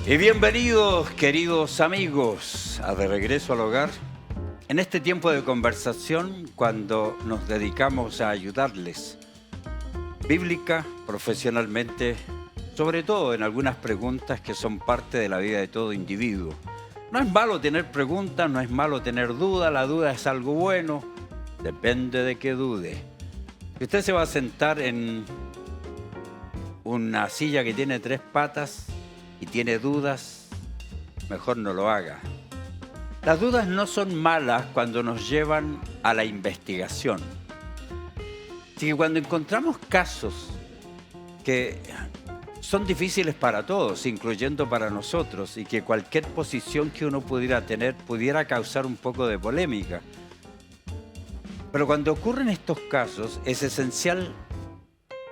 Y bienvenidos, queridos amigos, a De Regreso al Hogar. En este tiempo de conversación, cuando nos dedicamos a ayudarles bíblica, profesionalmente, sobre todo en algunas preguntas que son parte de la vida de todo individuo. No es malo tener preguntas, no es malo tener dudas, la duda es algo bueno, depende de qué dude. Si usted se va a sentar en una silla que tiene 3 patas y tiene dudas, mejor no lo haga. Las dudas no son malas cuando nos llevan a la investigación. Así que cuando encontramos casos que son difíciles para todos, incluyendo para nosotros, y que cualquier posición que uno pudiera tener pudiera causar un poco de polémica. Pero cuando ocurren estos casos, es esencial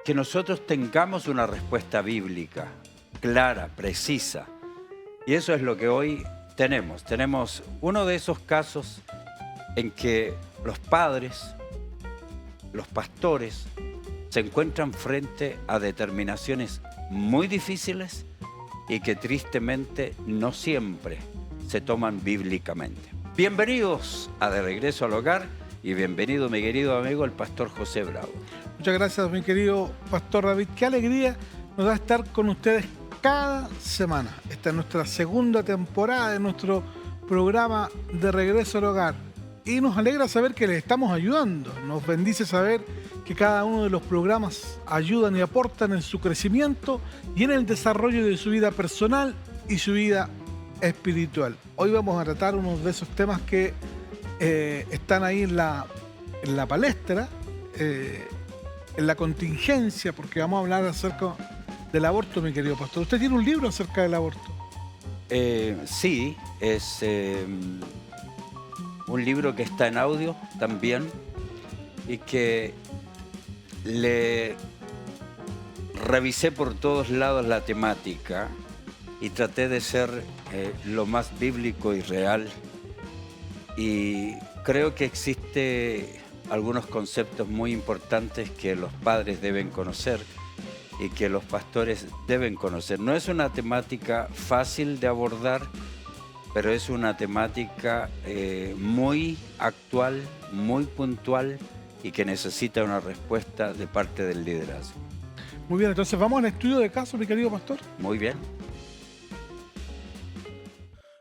que nosotros tengamos una respuesta bíblica, clara, precisa. Y eso es lo que hoy tenemos. Tenemos uno de esos casos en que los padres, los pastores, se encuentran frente a determinaciones muy difíciles y que tristemente no siempre se toman bíblicamente. Bienvenidos a De Regreso al Hogar y bienvenido mi querido amigo el pastor José Bravo. Muchas gracias, mi querido pastor David. Qué alegría nos da estar con ustedes cada semana. Esta es nuestra segunda temporada de nuestro programa De Regreso al Hogar. Y nos alegra saber que les estamos ayudando. Nos bendice saber que cada uno de los programas ayudan y aportan en su crecimiento y en el desarrollo de su vida personal y su vida espiritual. Hoy vamos a tratar uno de esos temas que están ahí en la palestra, en la contingencia, porque vamos a hablar acerca del aborto, mi querido pastor. ¿Usted tiene un libro acerca del aborto? Sí, es un libro que está en audio también y que le revisé por todos lados la temática y traté de ser lo más bíblico y real. Y creo que existe algunos conceptos muy importantes que los padres deben conocer y que los pastores deben conocer. No es una temática fácil de abordar, pero es una temática muy actual, muy puntual y que necesita una respuesta de parte del liderazgo. Muy bien, entonces vamos al estudio de caso, mi querido pastor. Muy bien.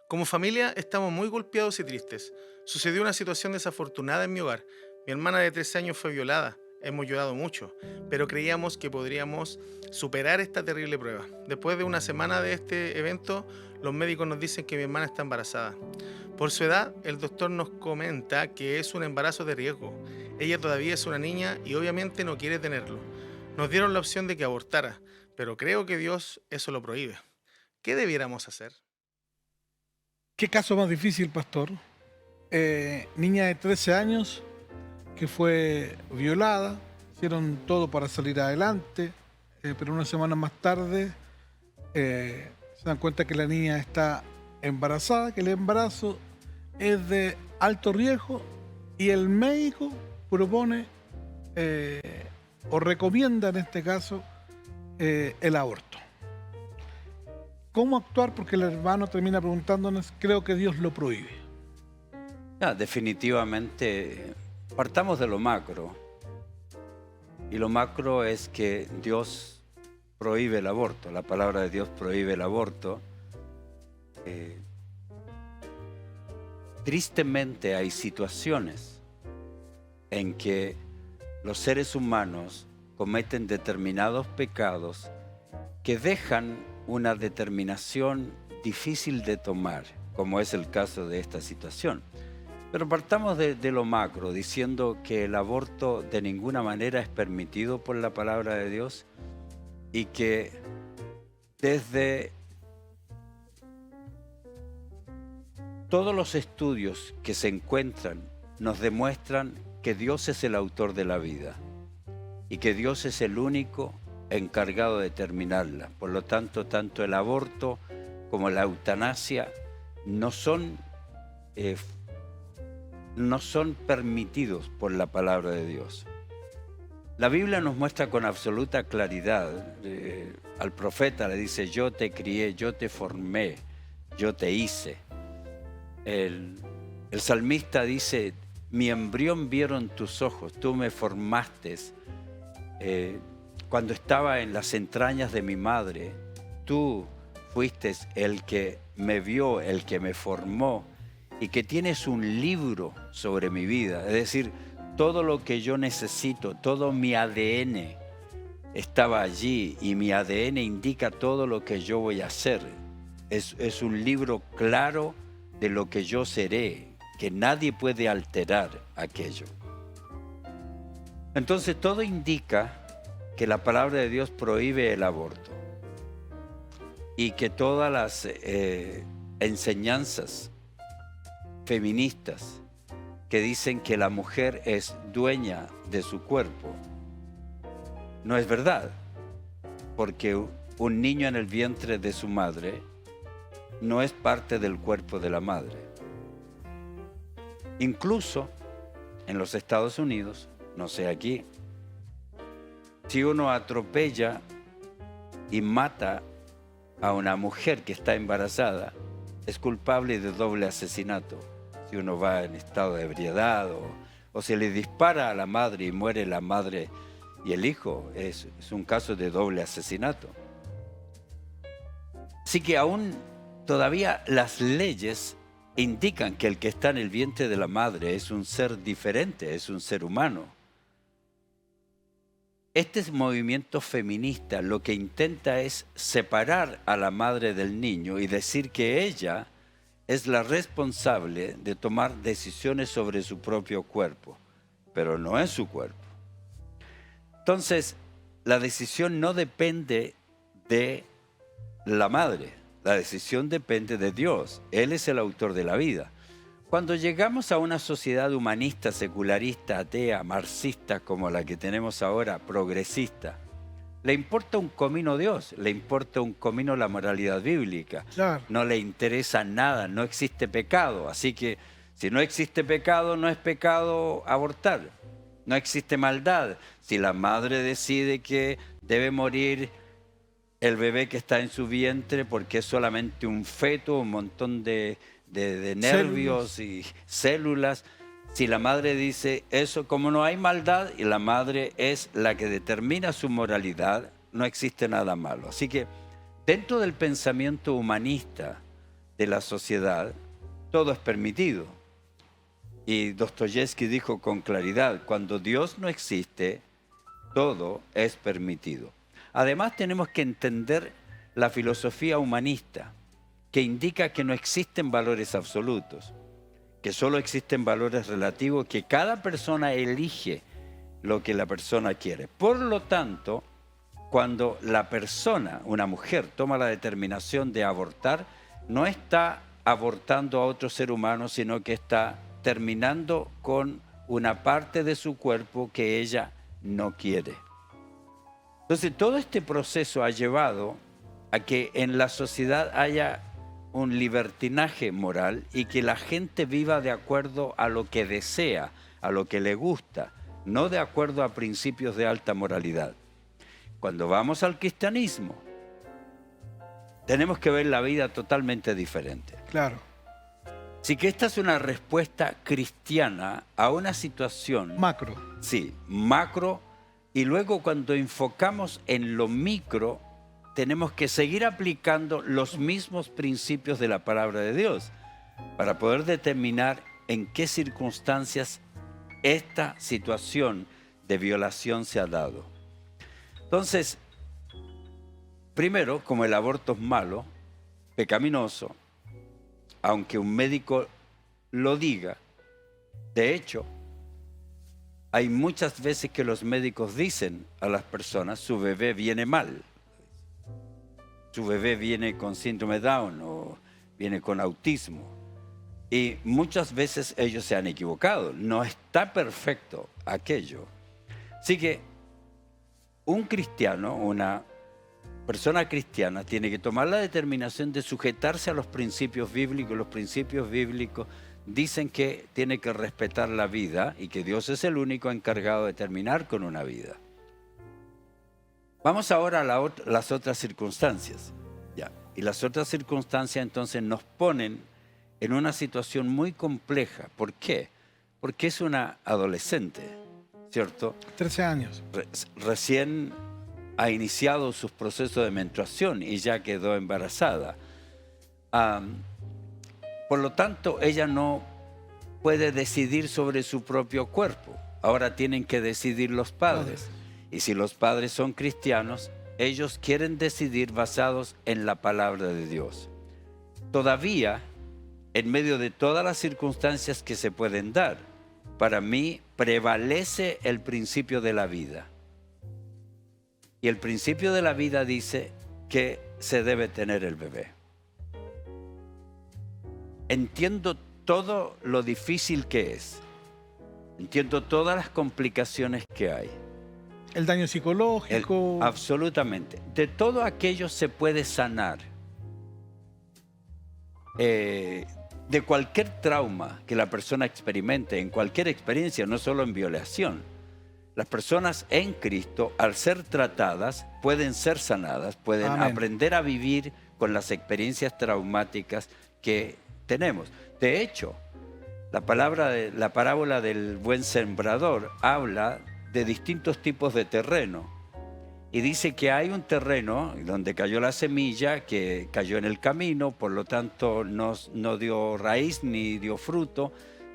Como familia estamos muy golpeados y tristes. Sucedió una situación desafortunada en mi hogar. Mi hermana de 13 años fue violada. Hemos llorado mucho, pero creíamos que podríamos superar esta terrible prueba. Después de una semana de este evento, los médicos nos dicen que mi hermana está embarazada. Por su edad, el doctor nos comenta que es un embarazo de riesgo. Ella todavía es una niña y obviamente no quiere tenerlo. Nos dieron la opción de que abortara, pero creo que Dios eso lo prohíbe. ¿Qué debiéramos hacer? ¿Qué caso más difícil, pastor? Niña de 13 años que fue violada, hicieron todo para salir adelante, pero una semana más tarde se dan cuenta que la niña está embarazada, que el embarazo es de alto riesgo y el médico propone o recomienda en este caso el aborto. ¿Cómo actuar? Porque el hermano termina preguntándonos, creo que Dios lo prohíbe. Definitivamente, partamos de lo macro. Y lo macro es que Dios prohíbe el aborto. La palabra de Dios prohíbe el aborto. Tristemente hay situaciones en que los seres humanos cometen determinados pecados que dejan una determinación difícil de tomar, como es el caso de esta situación. Pero partamos de lo macro, diciendo que el aborto de ninguna manera es permitido por la palabra de Dios y que desde todos los estudios que se encuentran nos demuestran que Dios es el autor de la vida y que Dios es el único encargado de terminarla. Por lo tanto, tanto el aborto como la eutanasia no son permitidos por la palabra de Dios. La Biblia nos muestra con absoluta claridad, al profeta, le dice, yo te crié, yo te formé, yo te hice. El salmista dice, mi embrión vieron tus ojos, tú me formaste. Cuando estaba en las entrañas de mi madre, tú fuiste el que me vio, el que me formó, y que tienes un libro sobre mi vida. Es decir, todo lo que yo necesito, todo mi ADN estaba allí, y mi ADN indica todo lo que yo voy a hacer. Es un libro claro de lo que yo seré, que nadie puede alterar aquello. Entonces todo indica que la palabra de Dios prohíbe el aborto y que todas las enseñanzas feministas que dicen que la mujer es dueña de su cuerpo, no es verdad, porque un niño en el vientre de su madre no es parte del cuerpo de la madre. Incluso en los Estados Unidos, no sé aquí, si uno atropella y mata a una mujer que está embarazada, es culpable de doble asesinato. Si uno va en estado de ebriedad o se le dispara a la madre y muere la madre y el hijo, es un caso de doble asesinato. Así que aún todavía las leyes indican que el que está en el vientre de la madre es un ser diferente, es un ser humano. Este movimiento feminista lo que intenta es separar a la madre del niño y decir que ella es la responsable de tomar decisiones sobre su propio cuerpo, pero no es su cuerpo. Entonces, la decisión no depende de la madre, la decisión depende de Dios. Él es el autor de la vida. Cuando llegamos a una sociedad humanista, secularista, atea, marxista como la que tenemos ahora, progresista, le importa un comino Dios, le importa un comino la moralidad bíblica. Claro. No le interesa nada, no existe pecado. Así que si no existe pecado, no es pecado abortar. No existe maldad. Si la madre decide que debe morir el bebé que está en su vientre porque es solamente un feto, un montón de nervios y células. Si la madre dice eso, como no hay maldad y la madre es la que determina su moralidad, no existe nada malo. Así que dentro del pensamiento humanista de la sociedad, todo es permitido. Y Dostoyevsky dijo con claridad, cuando Dios no existe, todo es permitido. Además tenemos que entender la filosofía humanista, que indica que no existen valores absolutos, que solo existen valores relativos, que cada persona elige lo que la persona quiere. Por lo tanto, cuando la persona, una mujer, toma la determinación de abortar, no está abortando a otro ser humano, sino que está terminando con una parte de su cuerpo que ella no quiere. Entonces, todo este proceso ha llevado a que en la sociedad haya un libertinaje moral y que la gente viva de acuerdo a lo que desea, a lo que le gusta, no de acuerdo a principios de alta moralidad. Cuando vamos al cristianismo, tenemos que ver la vida totalmente diferente. Claro. Así que esta es una respuesta cristiana a una situación... Macro. Sí, macro. Y luego cuando enfocamos en lo micro, tenemos que seguir aplicando los mismos principios de la palabra de Dios para poder determinar en qué circunstancias esta situación de violación se ha dado. Entonces, primero, como el aborto es malo, pecaminoso, aunque un médico lo diga, de hecho, hay muchas veces que los médicos dicen a las personas, su bebé viene mal, su bebé viene con síndrome de Down o viene con autismo. Y muchas veces ellos se han equivocado, no está perfecto aquello. Así que un cristiano, una persona cristiana, tiene que tomar la determinación de sujetarse a los principios bíblicos. Los principios bíblicos dicen que tiene que respetar la vida y que Dios es el único encargado de terminar con una vida. Vamos ahora a las otras circunstancias. Ya. Y las otras circunstancias entonces nos ponen en una situación muy compleja. ¿Por qué? Porque es una adolescente, ¿cierto? 13 años. Recién ha iniciado sus procesos de menstruación y ya quedó embarazada. Por lo tanto, ella no puede decidir sobre su propio cuerpo. Ahora tienen que decidir los padres. Y si los padres son cristianos, ellos quieren decidir basados en la palabra de Dios. Todavía, en medio de todas las circunstancias que se pueden dar, para mí prevalece el principio de la vida. Y el principio de la vida dice que se debe tener el bebé. Entiendo todo lo difícil que es. Entiendo todas las complicaciones que hay. El daño psicológico. Absolutamente. De todo aquello se puede sanar. De cualquier trauma que la persona experimente, en cualquier experiencia, no solo en violación. Las personas en Cristo, al ser tratadas, pueden ser sanadas, pueden Amén. aprender a vivir con las experiencias traumáticas que tenemos. De hecho, la parábola del buen sembrador habla de distintos tipos de terreno. Y dice que hay un terreno donde cayó la semilla, que cayó en el camino, por lo tanto no dio raíz ni dio fruto,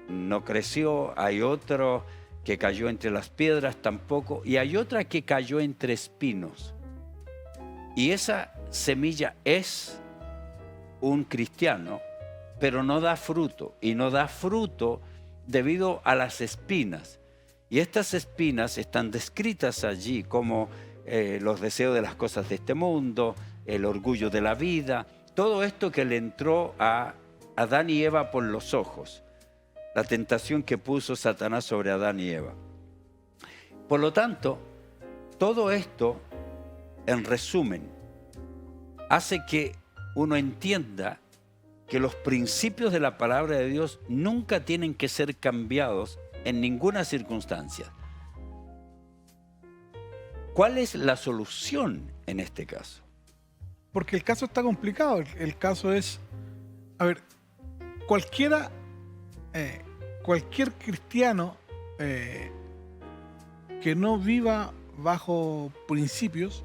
no creció. Hay otro que cayó entre las piedras tampoco. Y hay otra que cayó entre espinos. Y esa semilla es un cristiano, pero no da fruto. Y no da fruto debido a las espinas. Y estas espinas están descritas allí como los deseos de las cosas de este mundo, el orgullo de la vida, todo esto que le entró a Adán y Eva por los ojos, la tentación que puso Satanás sobre Adán y Eva. Por lo tanto, todo esto, en resumen, hace que uno entienda que los principios de la palabra de Dios nunca tienen que ser cambiados en ninguna circunstancia. ¿Cuál es la solución en este caso? Porque el caso está complicado. El caso es, a ver, cualquier cristiano que no viva bajo principios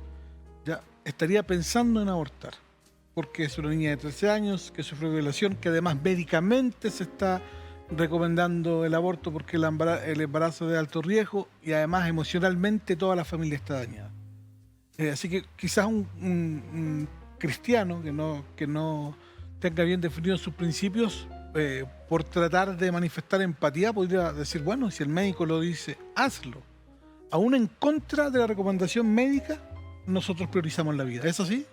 ya estaría pensando en abortar. Porque es una niña de 13 años que sufrió violación, que además médicamente se está recomendando el aborto porque el embarazo es de alto riesgo y además emocionalmente toda la familia está dañada. Así que quizás un cristiano que no tenga bien definidos sus principios, por tratar de manifestar empatía, podría decir, bueno, si el médico lo dice, hazlo. Aún en contra de la recomendación médica, nosotros priorizamos la vida. ¿Es así?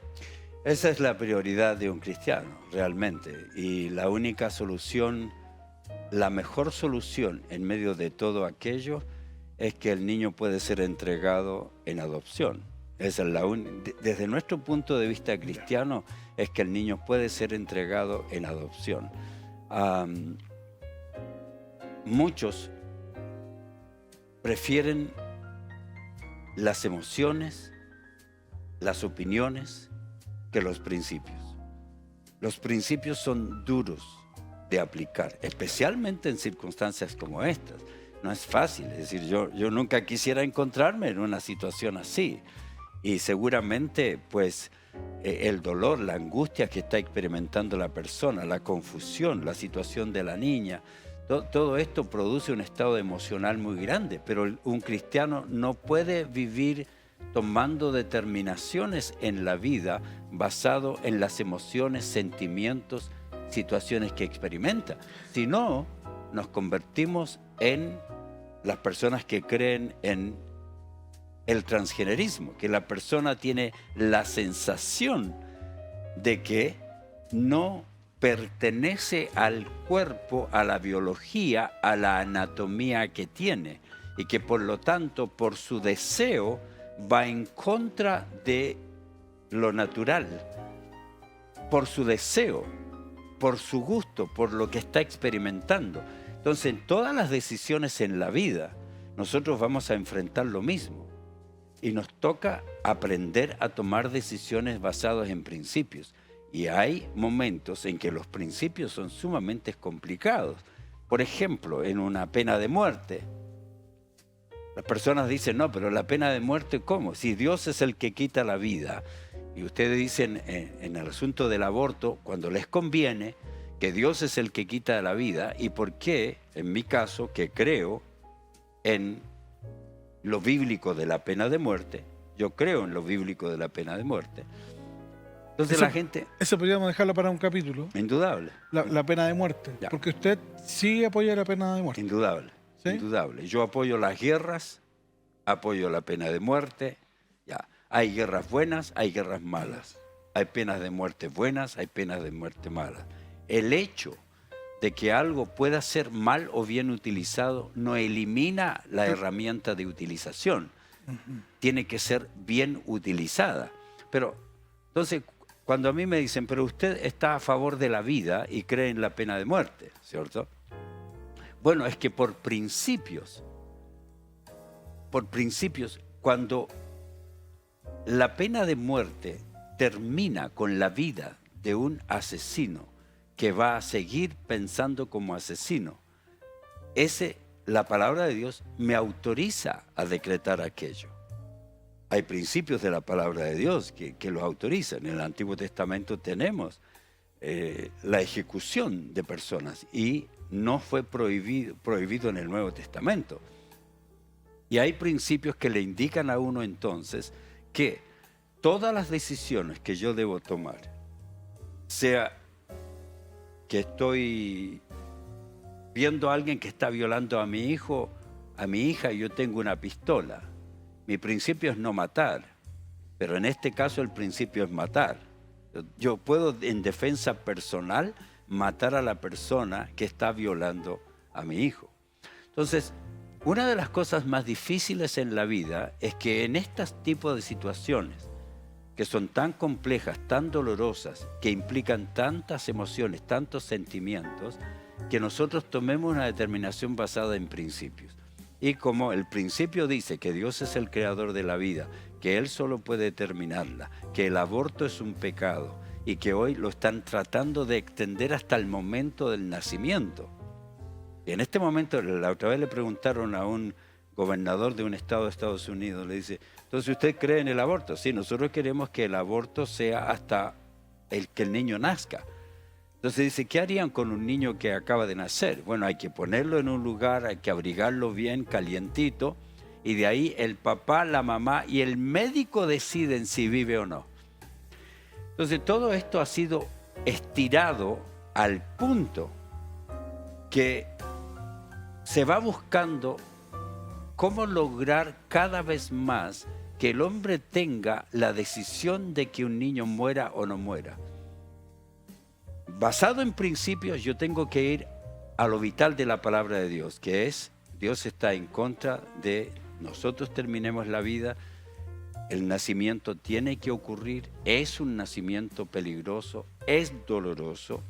Esa es la prioridad de un cristiano, realmente. Y la única solución, la mejor solución en medio de todo aquello es que el niño puede ser entregado en adopción. Esa es desde nuestro punto de vista cristiano, es que el niño puede ser entregado en adopción. Muchos prefieren las emociones, las opiniones, que los principios. Los principios son duros de aplicar, especialmente en circunstancias como estas. No es fácil, es decir, yo nunca quisiera encontrarme en una situación así. Y seguramente, pues, el dolor, la angustia que está experimentando la persona, la confusión, la situación de la niña, todo esto produce un estado emocional muy grande, pero un cristiano no puede vivir tomando determinaciones en la vida basado en las emociones, sentimientos, situaciones que experimenta. Si no, nos convertimos en las personas que creen en el transgenerismo, que la persona tiene la sensación de que no pertenece al cuerpo, a la biología, a la anatomía que tiene, y que por lo tanto, por su deseo, va en contra de lo natural, por su deseo, por su gusto, por lo que está experimentando. Entonces, en todas las decisiones en la vida, nosotros vamos a enfrentar lo mismo. Y nos toca aprender a tomar decisiones basadas en principios. Y hay momentos en que los principios son sumamente complicados. Por ejemplo, en una pena de muerte. Las personas dicen, no, pero la pena de muerte, ¿cómo? Si Dios es el que quita la vida. Y ustedes dicen en el asunto del aborto, cuando les conviene, que Dios es el que quita la vida. ¿Y por qué, en mi caso, que creo en lo bíblico de la pena de muerte? Yo creo en lo bíblico de la pena de muerte. Entonces la gente... Eso podríamos dejarlo para un capítulo. Indudable. La pena de muerte. Ya. Porque usted sí apoya la pena de muerte. Indudable. ¿Sí? Indudable. Yo apoyo las guerras, apoyo la pena de muerte. Ya. Hay guerras buenas, hay guerras malas. Hay penas de muerte buenas, hay penas de muerte malas. El hecho de que algo pueda ser mal o bien utilizado no elimina la herramienta de utilización. Tiene que ser bien utilizada. Pero, entonces, cuando a mí me dicen, pero usted está a favor de la vida y cree en la pena de muerte, ¿cierto? Bueno, es que por principios, cuando la pena de muerte termina con la vida de un asesino que va a seguir pensando como asesino, la palabra de Dios me autoriza a decretar aquello. Hay principios de la palabra de Dios que los autorizan. En el Antiguo Testamento tenemos la ejecución de personas y no fue prohibido en el Nuevo Testamento. Y hay principios que le indican a uno entonces que todas las decisiones que yo debo tomar, sea que estoy viendo a alguien que está violando a mi hijo, a mi hija, y yo tengo una pistola. Mi principio es no matar, pero en este caso el principio es matar. Yo puedo, en defensa personal, matar a la persona que está violando a mi hijo. Entonces, una de las cosas más difíciles en la vida es que en estos tipos de situaciones, que son tan complejas, tan dolorosas, que implican tantas emociones, tantos sentimientos, que nosotros tomemos una determinación basada en principios. Y como el principio dice que Dios es el creador de la vida, que Él solo puede determinarla, que el aborto es un pecado y que hoy lo están tratando de extender hasta el momento del nacimiento. Y en este momento, la otra vez le preguntaron a un gobernador de un estado de Estados Unidos, le dice, entonces ¿usted cree en el aborto? Sí, nosotros queremos que el aborto sea hasta que el niño nazca. Entonces dice, ¿qué harían con un niño que acaba de nacer? Bueno, hay que ponerlo en un lugar, hay que abrigarlo bien, calientito, y de ahí el papá, la mamá y el médico deciden si vive o no. Entonces todo esto ha sido estirado al punto que se va buscando cómo lograr cada vez más que el hombre tenga la decisión de que un niño muera o no muera. Basado en principios, yo tengo que ir a lo vital de la palabra de Dios, que es, Dios está en contra de nosotros terminemos la vida, el nacimiento tiene que ocurrir, es un nacimiento peligroso, es doloroso,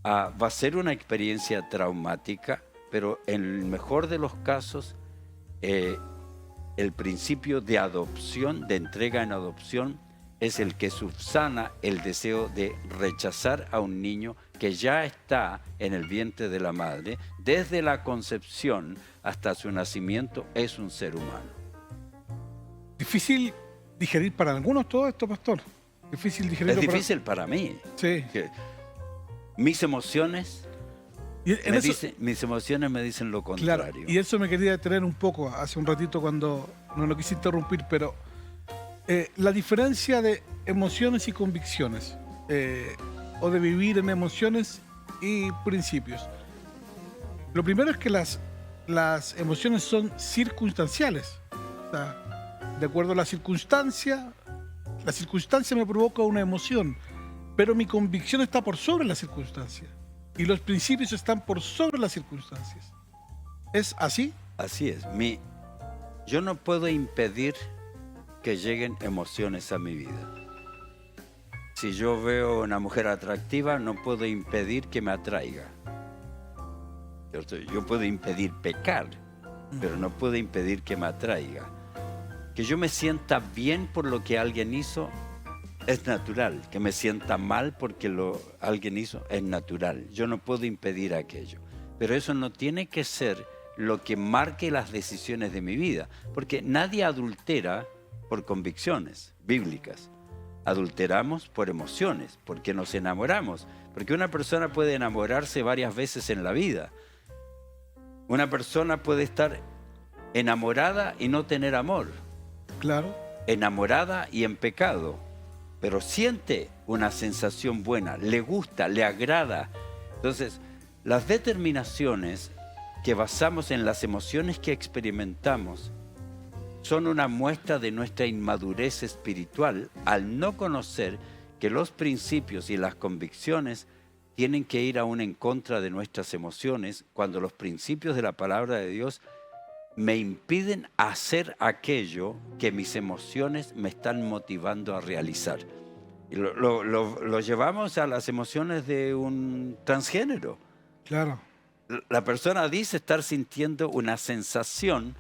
va a ser una experiencia traumática, pero en el mejor de los casos, el principio de adopción, de entrega en adopción, es el que subsana el deseo de rechazar a un niño que ya está en el vientre de la madre, desde la concepción hasta su nacimiento, es un ser humano. Difícil digerir para algunos todo esto, pastor. Difícil digerirlo. Es difícil para mí. Sí. Mis emociones... mis emociones me dicen lo contrario. Claro, y eso me quería detener un poco hace un ratito cuando no lo quise interrumpir, pero la diferencia de emociones y convicciones, o de vivir en emociones y principios. Lo primero es que las emociones son circunstanciales. O sea, de acuerdo a la circunstancia me provoca una emoción, pero mi convicción está por sobre la circunstancia. Y los principios están por sobre las circunstancias. ¿Es así? Así es. Yo no puedo impedir que lleguen emociones a mi vida. Si yo veo una mujer atractiva, no puedo impedir que me atraiga. Yo puedo impedir pecar, pero no puedo impedir que me atraiga. Que yo me sienta bien por lo que alguien hizo es natural. Que me sienta mal porque alguien hizo es natural. Yo no puedo impedir aquello. Pero eso no tiene que ser lo que marque las decisiones de mi vida. Porque nadie adultera por convicciones bíblicas. Adulteramos por emociones, porque nos enamoramos. Porque una persona puede enamorarse varias veces en la vida. Una persona puede estar enamorada y no tener amor. Claro. Enamorada y en pecado, pero siente una sensación buena, le gusta, le agrada. Entonces, las determinaciones que basamos en las emociones que experimentamos son una muestra de nuestra inmadurez espiritual al no conocer que los principios y las convicciones tienen que ir aún en contra de nuestras emociones cuando los principios de la palabra de Dios me impiden hacer aquello que mis emociones me están motivando a realizar. Y lo llevamos a las emociones de un transgénero. Claro. La persona dice estar sintiendo una sensación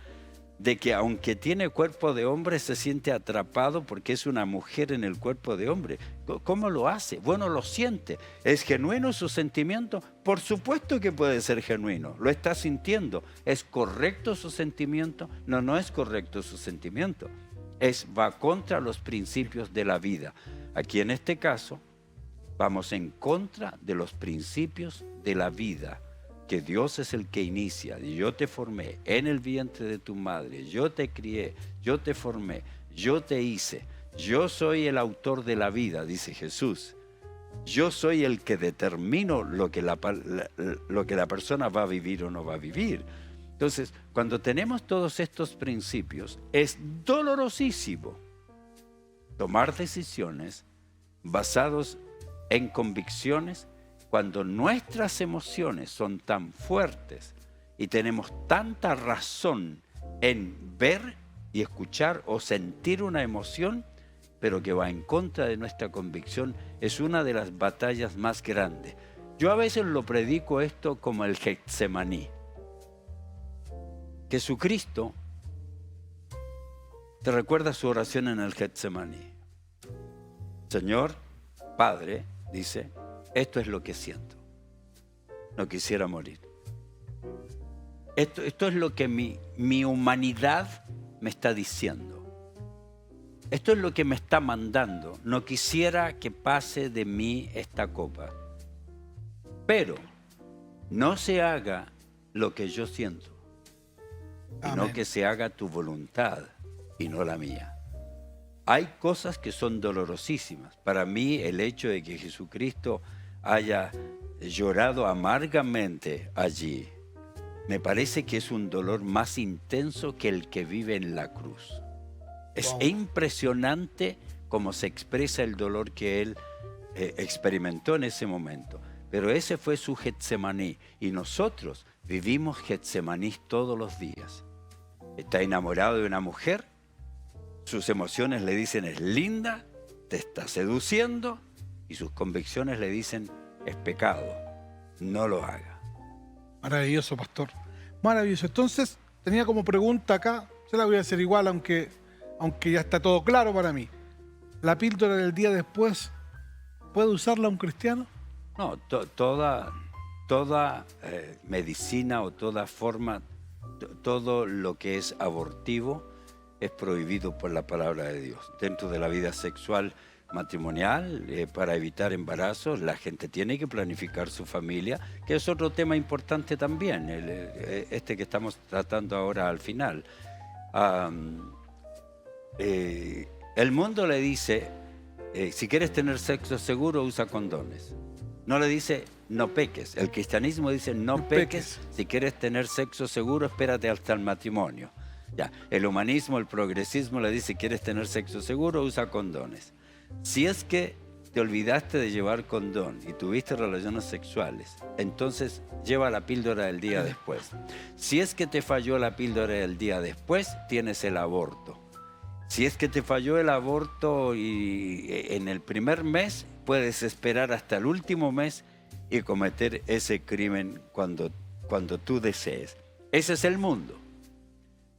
de que aunque tiene cuerpo de hombre se siente atrapado porque es una mujer en el cuerpo de hombre. ¿Cómo lo hace? Bueno, lo siente. ¿Es genuino su sentimiento? Por supuesto que puede ser genuino. Lo está sintiendo. ¿Es correcto su sentimiento? No, no es correcto su sentimiento. Va contra los principios de la vida. Aquí en este caso vamos en contra de los principios de la vida. Que Dios es el que inicia. Yo te formé en el vientre de tu madre, yo te crié, yo te formé, yo te hice. Yo soy el autor de la vida, dice Jesús. Yo soy el que determino lo que la persona va a vivir o no va a vivir. Entonces, cuando tenemos todos estos principios, es dolorosísimo tomar decisiones basadas en convicciones cuando nuestras emociones son tan fuertes y tenemos tanta razón en ver y escuchar o sentir una emoción, pero que va en contra de nuestra convicción, es una de las batallas más grandes. Yo a veces lo predico esto como el Getsemaní. Jesucristo, ¿te recuerdas su oración en el Getsemaní? Señor, Padre, dice, esto es lo que siento. No quisiera morir. Esto es lo que mi humanidad me está diciendo. Esto es lo que me está mandando. No quisiera que pase de mí esta copa. Pero no se haga lo que yo siento, sino que se haga tu voluntad y no la mía. Hay cosas que son dolorosísimas. Para mí, el hecho de que Jesucristo haya llorado amargamente allí, me parece que es un dolor más intenso que el que vive en la cruz. Es impresionante cómo se expresa el dolor que él experimentó en ese momento. Pero ese fue su Getsemaní. Y nosotros vivimos Getsemaní todos los días. Está enamorado de una mujer, sus emociones le dicen es linda, te está seduciendo, y sus convicciones le dicen es pecado, no lo haga. Maravilloso, pastor. Maravilloso. Entonces, tenía como pregunta acá, se la voy a hacer igual, aunque ya está todo claro para mí. ¿La píldora del día después puede usarla un cristiano? No, toda medicina o toda forma, todo lo que es abortivo es prohibido por la palabra de Dios. Dentro de la vida sexual matrimonial, para evitar embarazos, la gente tiene que planificar su familia, que es otro tema importante también, este que estamos tratando ahora al final. El mundo le dice, si quieres tener sexo seguro, usa condones. No le dice, no peques. El cristianismo dice, no peques. Si quieres tener sexo seguro, espérate hasta el matrimonio. Ya. El humanismo, el progresismo le dice, quieres tener sexo seguro, usa condones. Si es que te olvidaste de llevar condón y tuviste relaciones sexuales, entonces lleva la píldora del día después. Si es que te falló la píldora del día después, tienes el aborto. Si es que te falló el aborto y en el primer mes, puedes esperar hasta el último mes y cometer ese crimen cuando tú desees. Ese es el mundo.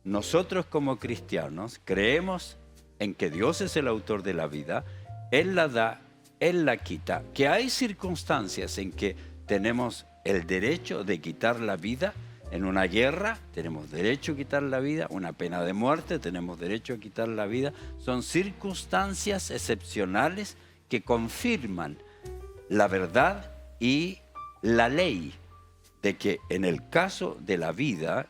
nosotros como cristianos creemos en que Dios es el autor de la vida, Él la da, Él la quita, que hay circunstancias en que tenemos el derecho de quitar la vida. En una guerra tenemos derecho a quitar la vida, una pena de muerte tenemos derecho a quitar la vida. Son circunstancias excepcionales que confirman la verdad y la ley de que en el caso de la vida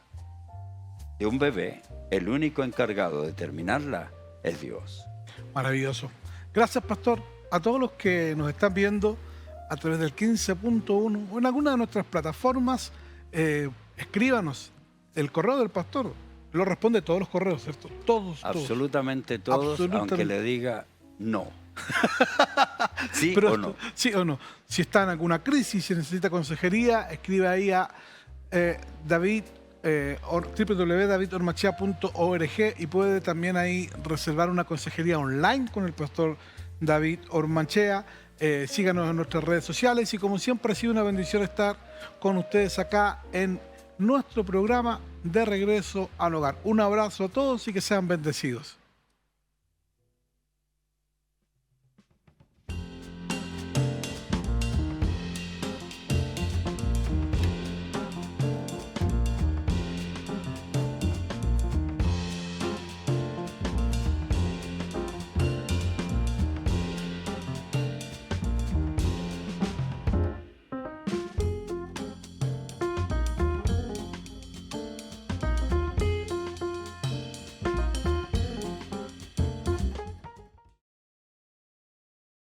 de un bebé, el único encargado de terminarla es Dios. Maravilloso. Gracias, pastor. A todos los que nos están viendo a través del 15.1 o en alguna de nuestras plataformas, escríbanos el correo del pastor. Lo responde todos los correos, ¿cierto? Todos. Absolutamente todos, aunque le diga no. ¿Sí o no? Sí o no. Si está en alguna crisis, si necesita consejería, escribe ahí a www.davidormachea.org y puede también ahí reservar una consejería online con el pastor David Ormachea. Síganos en nuestras redes sociales y como siempre ha sido una bendición estar con ustedes acá en nuestro programa de Regreso al Hogar. Un abrazo a todos y que sean bendecidos.